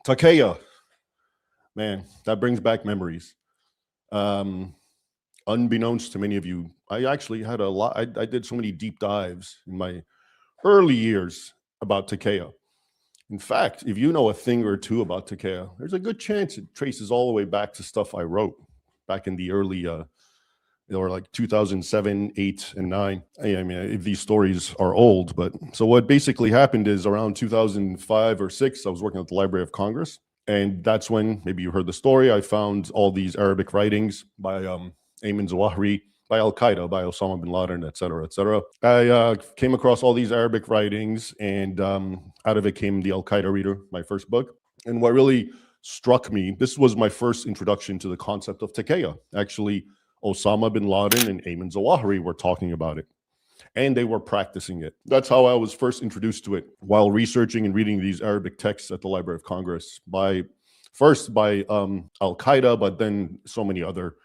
Taqiyya, man, that brings back memories. Um, Unbeknownst to many of you, I actually had a lot. I did so many deep dives in my early years about Taqiyya. In fact, if you know a thing or two about Taqiyya, there's a good chance it traces all the way back to stuff I wrote back in the early, or like 2007, 8, and 9. I mean, if these stories are old, but so what basically happened is around 2005 or 6, I was working at the Library of Congress. And that's when, maybe you heard the story, I found all these Arabic writings by Ayman Zawahiri, by Al-Qaeda, by Osama bin Laden, et cetera, et cetera. I came across all these Arabic writings, and out of it came the Al-Qaeda Reader, my first book. And what really struck me, this was my first introduction to the concept of Taqiyya. Actually, Osama bin Laden and Ayman Zawahiri were talking about it, and they were practicing it. That's how I was first introduced to it, while researching and reading these Arabic texts at the Library of Congress, first by Al-Qaeda, but then so many other.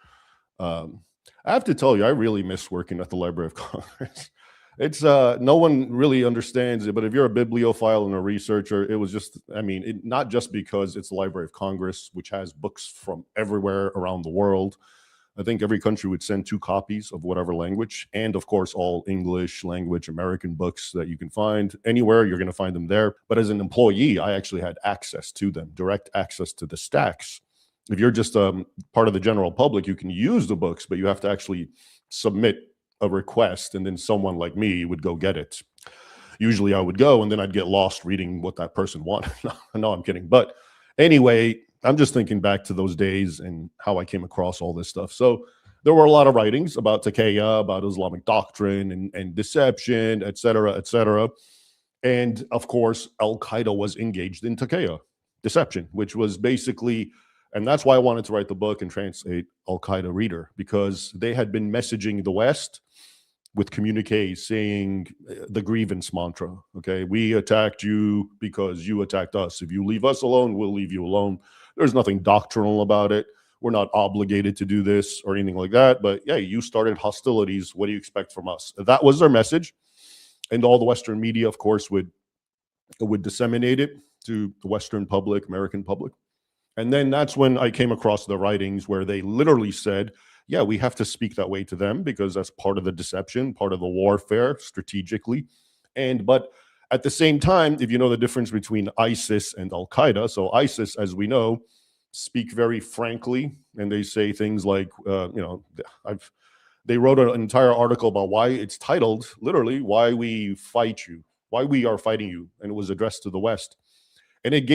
I have to tell you, I really miss working at the Library of Congress. It's no one really understands it, but if you're a bibliophile and a researcher, it was just, I mean, not just because it's the Library of Congress, which has books from everywhere around the world. I think every country would send 2 copies of whatever language, and of course, all English language American books that you can find anywhere, you're going to find them there. But as an employee, I actually had access to them, direct access to the stacks. If you're just part of the general public, you can use the books, but you have to actually submit a request, and then someone like me would go get it. Usually I would go, and then I'd get lost reading what that person wanted. No, I'm kidding. But anyway, I'm just thinking back to those days and how I came across all this stuff. So there were a lot of writings about Taqiyya, about Islamic doctrine and deception, et cetera, et cetera. And of course, Al-Qaeda was engaged in Taqiyya, deception, which was basically, and that's why I wanted to write the book and translate Al-Qaeda Reader, because they had been messaging the West with communiques saying the grievance mantra. Okay, we attacked you because you attacked us. If you leave us alone, we'll leave you alone. There's nothing doctrinal about it. We're not obligated to do this or anything like that. But yeah, you started hostilities. What do you expect from us? That was their message. And all the Western media, of course, would disseminate it to the Western public, American public. And then that's when I came across the writings where they literally said, yeah, we have to speak that way to them because that's part of the deception, part of the warfare strategically. But at the same time, if you know the difference between ISIS and Al-Qaeda, so ISIS, as we know, speak very frankly, and they say things like, they wrote an entire article about why it's titled, literally, Why We Fight You, Why We Are Fighting You, and it was addressed to the West. And it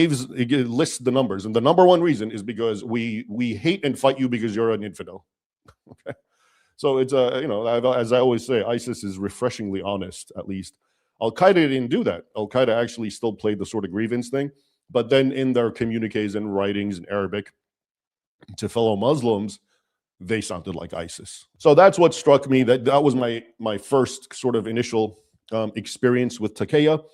lists the numbers, and the number one reason is because we hate and fight you because you're an infidel. Okay, so it's as I always say, ISIS is refreshingly honest. At least Al-Qaeda didn't do that. Al-Qaeda actually still played the sort of grievance thing, but then in their communiques and writings in Arabic to fellow Muslims, they sounded like ISIS. So that's what struck me. That was my first sort of initial experience with Taqiyya.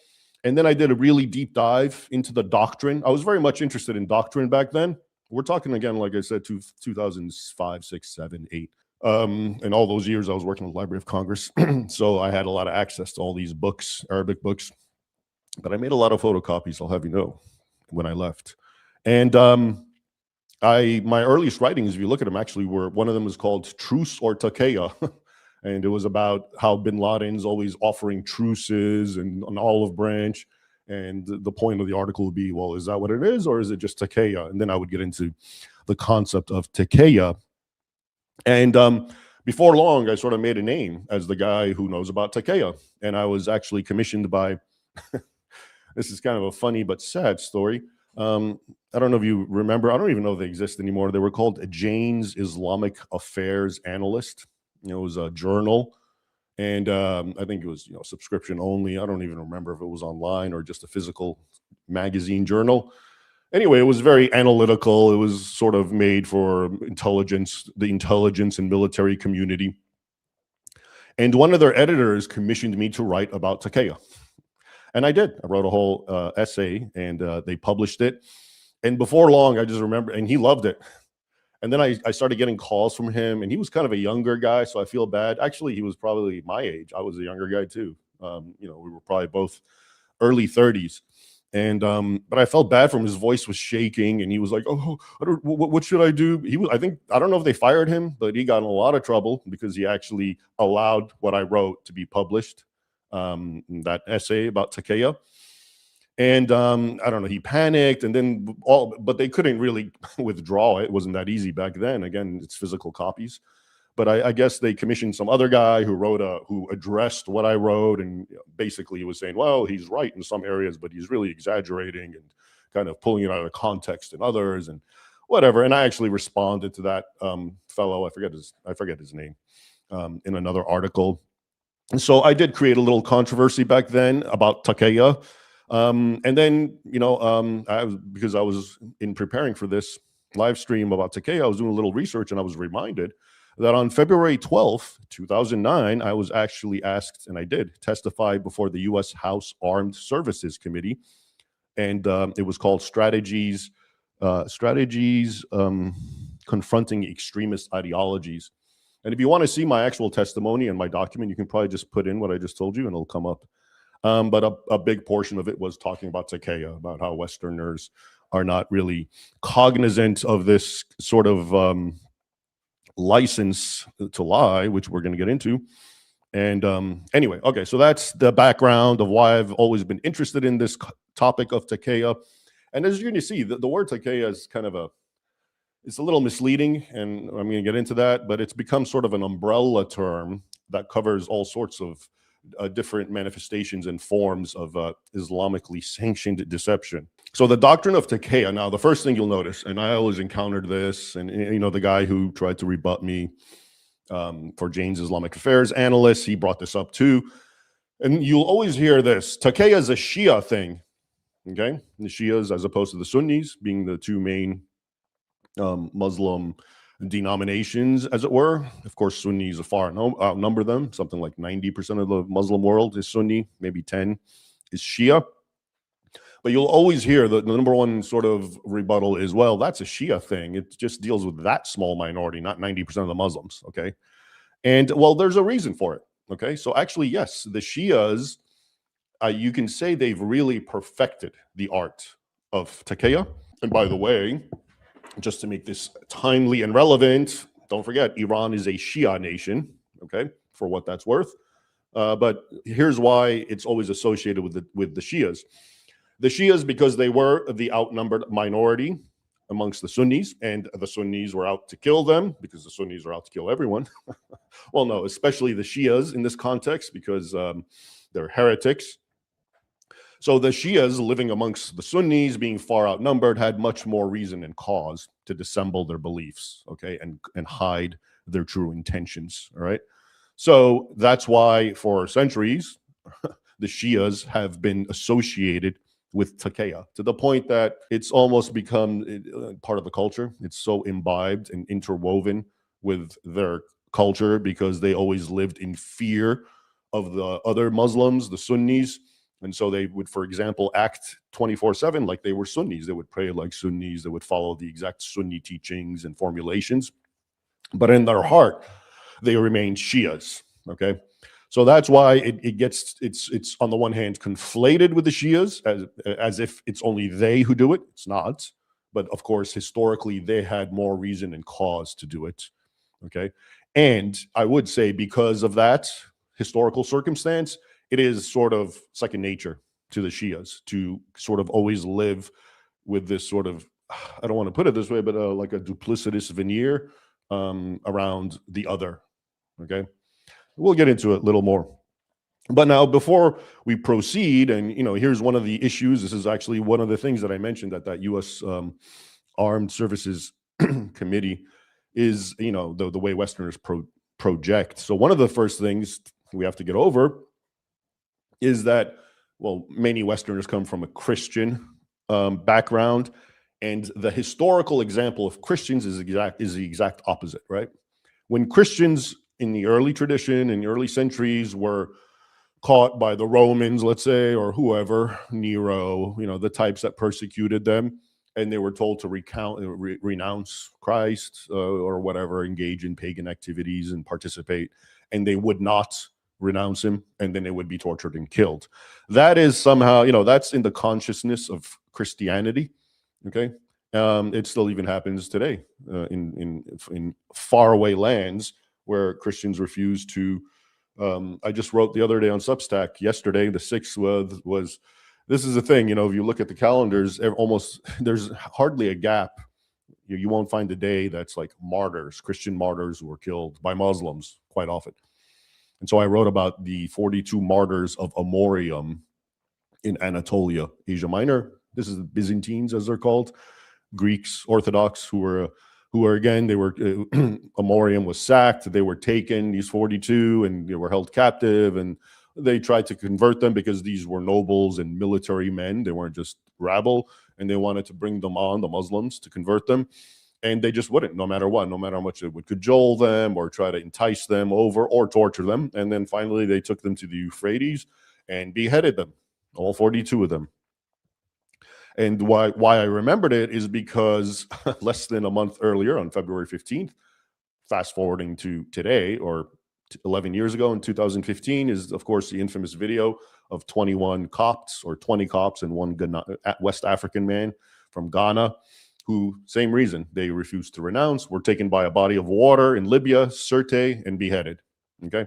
And then I did a really deep dive into the doctrine. I was very much interested in doctrine back then. We're talking again, like I said, 2005, 6, 7, 8. And all those years I was working with the Library of Congress. So I had a lot of access to all these books, Arabic books. But I made a lot of photocopies, I'll have you know, when I left. And my earliest writings, if you look at them, actually one of them was called Truce or Taqiyya. And it was about how bin Laden's always offering truces and an olive branch. And the point of the article would be, well, is that what it is? Or is it just Taqiyya? And then I would get into the concept of Taqiyya. And before long, I sort of made a name as the guy who knows about Taqiyya. And I was actually commissioned by, this is kind of a funny but sad story. I don't know if you remember, I don't even know if they exist anymore. They were called Jane's Islamic Affairs Analyst. It was a journal, and I think it was subscription only. I don't even remember if it was online or just a physical magazine journal. Anyway, it was very analytical. It was sort of made for the intelligence and military community. And one of their editors commissioned me to write about Taqiyya. And I did. I wrote a whole essay, and they published it. And before long, I just remember, and he loved it. And then I started getting calls from him, and he was kind of a younger guy, so I feel bad. Actually, he was probably my age. I was a younger guy too. We were probably both early 30s. And but I felt bad for him. His voice was shaking, and he was like, "Oh, what should I do?" I don't know if they fired him, but he got in a lot of trouble because he actually allowed what I wrote to be published, that essay about Taqiyya. And I don't know, he panicked, and then but they couldn't really withdraw it. It wasn't that easy back then. Again, it's physical copies. But I guess they commissioned some other guy who addressed what I wrote, and basically he was saying, well, he's right in some areas, but he's really exaggerating and kind of pulling it out of context in others and whatever. And I actually responded to that fellow. I forget his name, in another article. And so I did create a little controversy back then about Taqiyya. And then, because I was in preparing for this live stream about Taqiyya, I was doing a little research, and I was reminded that on February 12th, 2009, I was actually asked, and I did testify before the U.S. House Armed Services Committee, and it was called Strategies Confronting Extremist Ideologies. And if you want to see my actual testimony and my document, you can probably just put in what I just told you, and it'll come up. But a big portion of it was talking about Taqiyya, about how Westerners are not really cognizant of this sort of license to lie, which we're going to get into. And anyway, okay, so that's the background of why I've always been interested in this topic of Taqiyya. And as you're going to see, the word Taqiyya is kind of it's a little misleading, and I'm going to get into that, but it's become sort of an umbrella term that covers all sorts of different manifestations and forms of Islamically sanctioned deception. So the doctrine of Taqiyya, now the first thing you'll notice, and I always encountered this, and the guy who tried to rebut me for Jane's Islamic Affairs analyst, he brought this up too. And you'll always hear this: Taqiyya is a Shia thing, okay? The Shias, as opposed to the Sunnis, being the two main Muslim denominations, as it were. Of course, Sunnis far outnumber them. Something like 90% of the Muslim world is Sunni, maybe 10 is Shia. But you'll always hear the number one sort of rebuttal is, well, that's a Shia thing. It just deals with that small minority, not 90% of the Muslims, okay? And, well, there's a reason for it, okay? So actually, yes, the Shias, you can say they've really perfected the art of Taqiyya. And by the way, just to make this timely and relevant, don't forget, Iran is a Shia nation, okay, for what that's worth. But here's why it's always associated with the Shias. The Shias, because they were the outnumbered minority amongst the Sunnis, and the Sunnis were out to kill them, because the Sunnis are out to kill everyone. Well, no, especially the Shias in this context, because they're heretics. So the Shias living amongst the Sunnis, being far outnumbered, had much more reason and cause to dissemble their beliefs, okay, and hide their true intentions, all right? So that's why for centuries, the Shias have been associated with Taqiyya, to the point that it's almost become part of the culture. It's so imbibed and interwoven with their culture, because they always lived in fear of the other Muslims, the Sunnis. And so they would, for example, act 24/7 like they were Sunnis. They would pray like Sunnis. They would follow the exact Sunni teachings and formulations. But in their heart, they remain Shias, okay? So that's why it's on the one hand conflated with the Shias as if it's only they who do it. It's not. But of course, historically, they had more reason and cause to do it, okay? And I would say because of that historical circumstance, it is sort of second nature to the Shias to sort of always live with this sort of, I don't want to put it this way, but like a duplicitous veneer around the other, okay? We'll get into it a little more. But now, before we proceed, and here's one of the issues. This is actually one of the things that I mentioned at that U.S. Armed Services Committee is, the way Westerners project. So one of the first things we have to get over is that, well, many Westerners come from a Christian background, and the historical example of Christians is the exact opposite, right? When Christians in the early tradition, in the early centuries, were caught by the Romans, let's say, or whoever, Nero, the types that persecuted them, and they were told to renounce Christ or whatever, engage in pagan activities and participate, and they would not. renounce him, and then they would be tortured and killed. That is somehow, that's in the consciousness of Christianity. Okay. It still even happens today in faraway lands where Christians refuse to. I just wrote the other day on Substack, yesterday, the 6th was this is the thing, if you look at the calendars, there's hardly a gap. You won't find a day that's like martyrs, Christian martyrs who were killed by Muslims quite often. And so I wrote about the 42 martyrs of Amorium in Anatolia, Asia Minor. This is the Byzantines, as they're called, Greeks, Orthodox, who were again, they were, Amorium was sacked, they were taken, these 42, and they were held captive, and they tried to convert them because these were nobles and military men. They weren't just rabble, and they wanted to bring them on, the Muslims, to convert them. And they just wouldn't, no matter what, no matter how much it would cajole them or try to entice them over or torture them. And then finally they took them to the Euphrates and beheaded them, all 42 of them. And why I remembered it is because less than a month earlier, on February 15th, fast forwarding to today, or 11 years ago in 2015, is, of course, the infamous video of 21 Copts, or 20 Copts and one West African man from Ghana, who, same reason, they refused to renounce, were taken by a body of water in Libya, Sirte, and beheaded. Okay?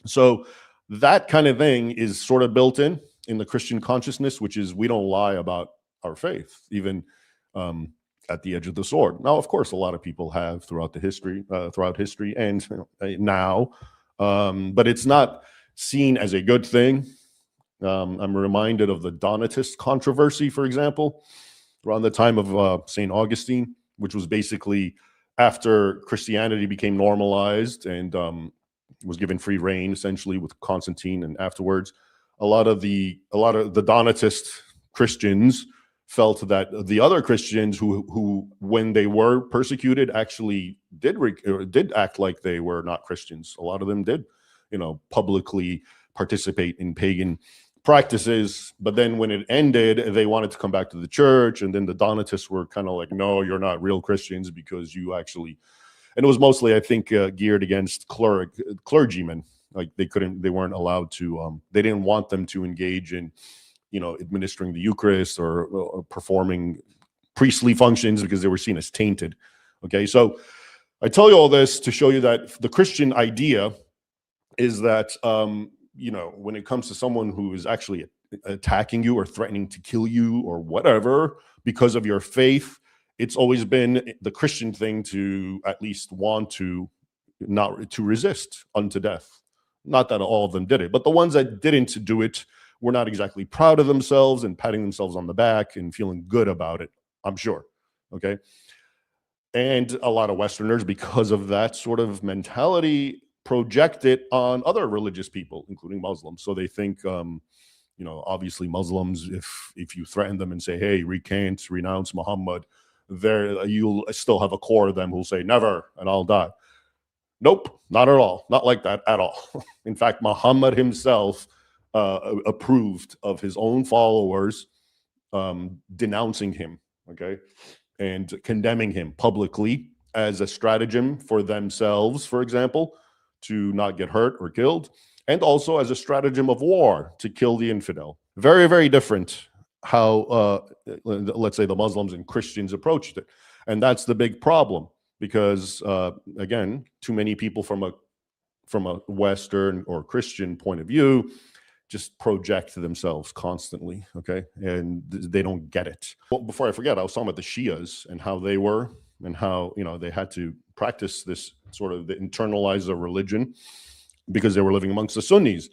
So that kind of thing is sort of built in the Christian consciousness, which is we don't lie about our faith, even at the edge of the sword. Now, of course, a lot of people have throughout history and now, but it's not seen as a good thing. I'm reminded of the Donatist controversy, for example, around the time of St. Augustine, which was basically after Christianity became normalized and was given free reign, essentially, with Constantine, and afterwards, a lot of the Donatist Christians felt that the other Christians who when they were persecuted actually did act like they were not Christians. A lot of them did, publicly participate in pagan practices, but then when it ended, they wanted to come back to the church, and then the Donatists were kind of like, no, you're not real Christians because you actually, and it was mostly, I think, geared against clergymen. Like they weren't allowed to, they didn't want them to engage in, administering the Eucharist or performing priestly functions because they were seen as tainted. Okay, so I tell you all this to show you that the Christian idea is that, when it comes to someone who is actually attacking you or threatening to kill you or whatever because of your faith, it's always been the Christian thing to at least want to not to resist unto death. Not that all of them did it, but the ones that didn't do it were not exactly proud of themselves and patting themselves on the back and feeling good about it, I'm sure. Okay. And a lot of Westerners, because of that sort of mentality, project it on other religious people, including Muslims. So they think, obviously Muslims, if you threaten them and say, hey, recant, renounce Muhammad, you'll still have a core of them who'll say, never, and I'll die. Nope, not at all. Not like that at all. In fact, Muhammad himself approved of his own followers denouncing him, okay, and condemning him publicly as a stratagem for themselves, for example, to not get hurt or killed, and also as a stratagem of war to kill the infidel. Very, very different how, let's say, the Muslims and Christians approached it. And that's the big problem, because, again, too many people from a Western or Christian point of view just project themselves constantly, okay? And they don't get it. Well, before I forget, I was talking about the Shias and how they were, and how, they had to practice this sort of internalize a religion because they were living amongst the Sunnis.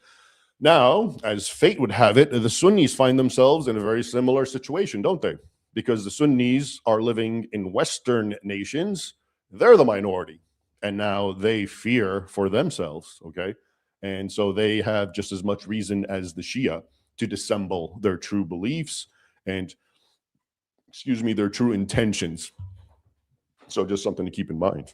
Now, as fate would have it, the Sunnis find themselves in a very similar situation, don't they? Because the Sunnis are living in Western nations. They're the minority. And now they fear for themselves, okay? And so they have just as much reason as the Shia to dissemble their true beliefs and, their true intentions. So just something to keep in mind.